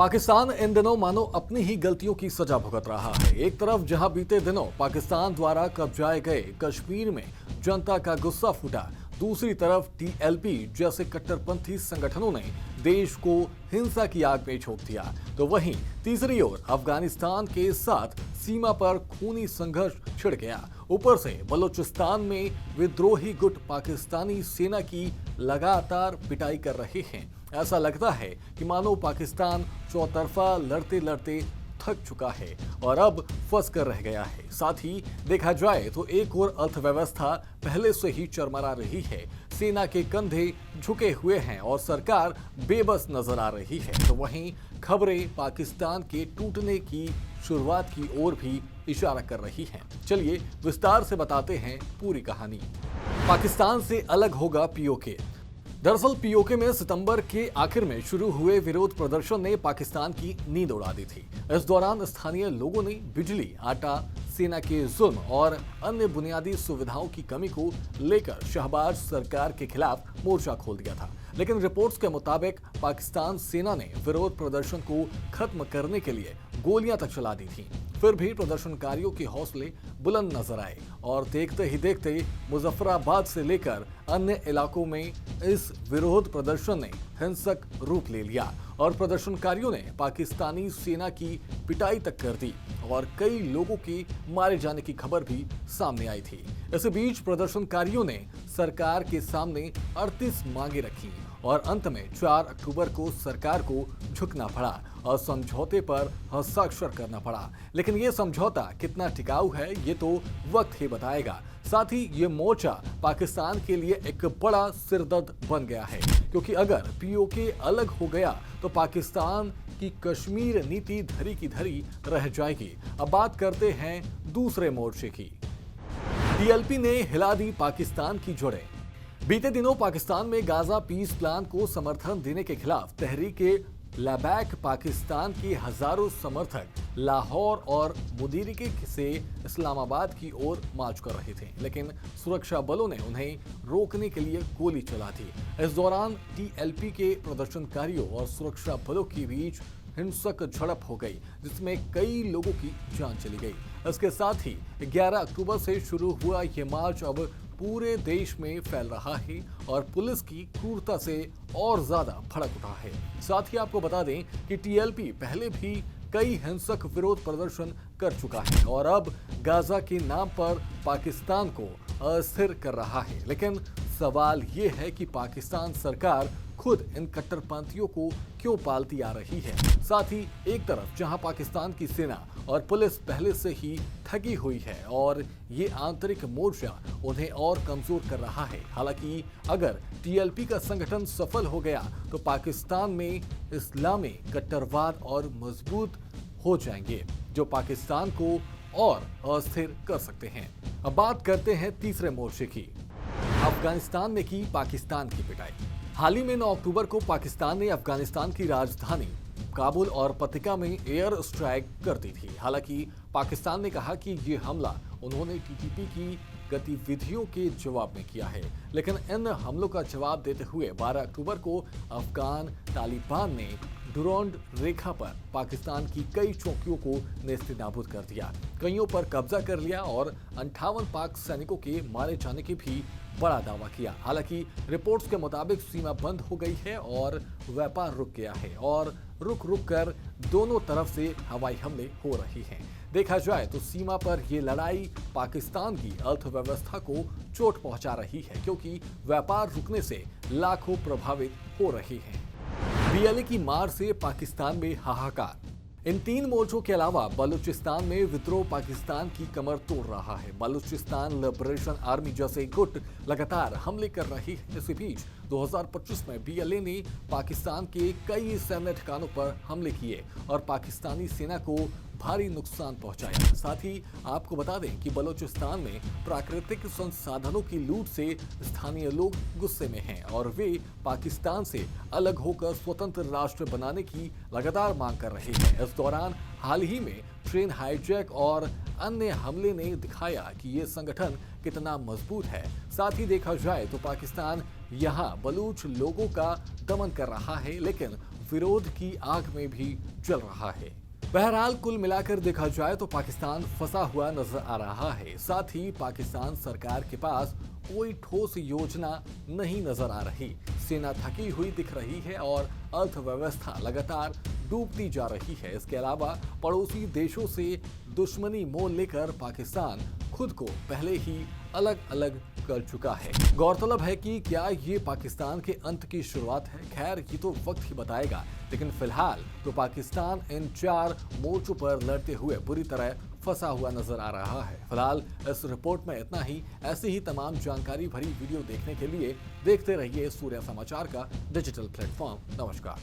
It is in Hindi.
पाकिस्तान इन दिनों मानो अपनी ही गलतियों की सजा भुगत रहा है। एक तरफ जहां बीते दिनों पाकिस्तान द्वारा कब्जाए गए कश्मीर में जनता का गुस्सा फूटा, दूसरी तरफ टीएलपी जैसे कट्टरपंथी संगठनों ने देश को हिंसा की आग में झोंक दिया, तो वहीं तीसरी ओर अफगानिस्तान के साथ सीमा पर खूनी संघर्ष छिड़ गया। ऊपर से बलूचिस्तान में विद्रोही गुट पाकिस्तानी सेना की लगातार पिटाई कर रहे हैं। ऐसा लगता है कि मानो पाकिस्तान चौतरफा लड़ते लड़ते थक चुका है और अब फंस कर रह गया है। साथ ही देखा जाए तो एक और अर्थव्यवस्था पहले से ही चरमरा रही है, सेना के कंधे झुके हुए हैं और सरकार बेबस नजर आ रही है। तो वहीं खबरें पाकिस्तान के टूटने की शुरुआत की ओर भी इशारा कर रही हैं। चलिए विस्तार से बताते हैं पूरी कहानी। पाकिस्तान से अलग होगा पीओके। दरअसल पीओके में सितंबर के आखिर में शुरू हुए विरोध प्रदर्शन ने पाकिस्तान की नींद उड़ा दी थी। इस दौरान स्थानीय लोगों ने बिजली, आटा, सेना के जुल्म और अन्य बुनियादी सुविधाओं की कमी को लेकर शहबाज सरकार के खिलाफ मोर्चा खोल दिया था। लेकिन रिपोर्ट्स के मुताबिक पाकिस्तान सेना ने विरोध प्रदर्शन को खत्म करने के लिए गोलियां तक चला दी थी। फिर भी प्रदर्शनकारियों के हौसले बुलंद नजर आए और देखते ही देखते मुजफ्फराबाद से लेकर अन्य इलाकों में इस विरोध प्रदर्शन ने हिंसक रूप ले लिया और प्रदर्शनकारियों ने पाकिस्तानी सेना की पिटाई तक कर दी और कई लोगों के मारे जाने की खबर भी सामने आई थी। इस बीच प्रदर्शनकारियों ने सरकार के सामने 38 मांगे रखी और अंत में 4 अक्टूबर को सरकार को झुकना पड़ा और समझौते पर हस्ताक्षर करना पड़ा। लेकिन ये समझौता कितना टिकाऊ है ये तो वक्त ही बताएगा। साथ ही ये मोर्चा पाकिस्तान के लिए एक बड़ा सिरदर्द बन गया है, क्योंकि अगर पीओके अलग हो गया तो पाकिस्तान की कश्मीर नीति धरी की धरी रह जाएगी। अब बात करते हैं दूसरे मोर्चे की। टीएलपी ने हिला दी पाकिस्तान की जड़ें। बीते दिनों पाकिस्तान में गाजा पीस प्लान को समर्थन देने के खिलाफ तहरीके लबैक पाकिस्तान के हजारों समर्थक लाहौर और मुदीरिके से इस्लामाबाद की ओर मार्च कर रहे थे, लेकिन सुरक्षा बलों ने उन्हें रोकने के लिए गोली चला दी। इस दौरान टीएलपी के प्रदर्शनकारियों और सुरक्षा बलों के बीच हिंसक झड़प हो गई, जिसमें कई लोगों की जान चली गई। इसके साथ ही 11 अक्टूबर से शुरू हुआ ये मार्च अब पूरे देश में फैल रहा है और पुलिस की क्रूरता से और ज्यादा भड़क उठा है। साथ ही आपको बता दें कि टीएलपी पहले भी कई हिंसक विरोध प्रदर्शन कर चुका है और अब गाजा के नाम पर पाकिस्तान को अस्थिर कर रहा है। लेकिन सवाल ये है कि पाकिस्तान सरकार खुद इन कट्टरपंथियों को क्यों पालती आ रही है। साथ ही एक तरफ जहां पाकिस्तान की सेना और पुलिस पहले से ही थकी हुई है और ये आंतरिक मोर्चा उन्हें और कमजोर कर रहा है। हालांकि अगर टीएलपी का संगठन सफल हो गया तो पाकिस्तान में इस्लामी कट्टरवाद और मजबूत हो जाएंगे, जो पाकिस्तान को और अस्थिर कर सकते हैं। अब बात करते हैं तीसरे मोर्चे की। अफगानिस्तान ने की पाकिस्तान की पिटाई। हाल ही में 9 अक्टूबर को पाकिस्तान ने अफगानिस्तान की राजधानी काबुल और पतिका में एयर स्ट्राइक कर दी थी। हालांकि पाकिस्तान ने कहा कि ये हमला उन्होंने टीटीपी की गतिविधियों के जवाब में किया है, लेकिन इन हमलों का जवाब देते हुए 12 अक्टूबर को अफगान तालिबान ने डुरोंड रेखा पर पाकिस्तान की कई चौकियों को नेस्तनाबूद कर दिया, कईयों पर कब्जा कर लिया और 58 पाक सैनिकों के मारे जाने की भी बड़ा दावा किया। हालांकि रिपोर्ट्स के मुताबिक सीमा बंद हो गई है और व्यापार रुक गया है और रुक रुक कर दोनों तरफ से हवाई हमले हो रहे हैं। देखा जाए तो सीमा पर ये लड़ाई पाकिस्तान की अर्थव्यवस्था को चोट पहुंचा रही है, क्योंकि व्यापार रुकने से लाखों प्रभावित हो रहे हैं। बीएलए की मार से पाकिस्तान में हाहाकार। इन 3 मोर्चों के अलावा बलूचिस्तान में विद्रोह पाकिस्तान की कमर तोड़ रहा है। बलूचिस्तान लिबरेशन आर्मी जैसे गुट लगातार हमले कर रही है। इसी बीच 2025 में बीएलए ने पाकिस्तान के कई सैन्य ठिकानों पर हमले किए और पाकिस्तानी सेना को भारी नुकसान पहुंचाया। साथ ही आपको बता दें कि बलूचिस्तान में प्राकृतिक संसाधनों की लूट से स्थानीय लोग गुस्से में हैं और वे पाकिस्तान से अलग होकर स्वतंत्र राष्ट्र बनाने की लगातार मांग कर रहे हैं। इस दौरान हाल ही में ट्रेन हाईजैक और अन्य हमले ने दिखाया कि ये संगठन कितना मजबूत है। साथ ही देखा जाए तो पाकिस्तान यहाँ बलूच लोगों का दमन कर रहा है, लेकिन विरोध की आग में भी जल रहा है। बहरहाल कुल मिलाकर देखा जाए तो पाकिस्तान फंसा हुआ नजर आ रहा है। साथ ही पाकिस्तान सरकार के पास कोई ठोस योजना नहीं नजर आ रही। सेना थकी हुई दिख रही है और अर्थव्यवस्था लगातार डूबती जा रही है। इसके अलावा पड़ोसी देशों से दुश्मनी मोल लेकर पाकिस्तान खुद को पहले ही अलग अलग कर चुका है। गौरतलब है कि क्या ये पाकिस्तान के अंत की शुरुआत है? खैर ये तो वक्त ही बताएगा, लेकिन फिलहाल तो पाकिस्तान इन 4 मोर्चों पर लड़ते हुए बुरी तरह फंसा हुआ नजर आ रहा है। फिलहाल इस रिपोर्ट में इतना ही। ऐसी ही तमाम जानकारी भरी वीडियो देखने के लिए देखते रहिए सूर्या समाचार का डिजिटल प्लेटफॉर्म। नमस्कार।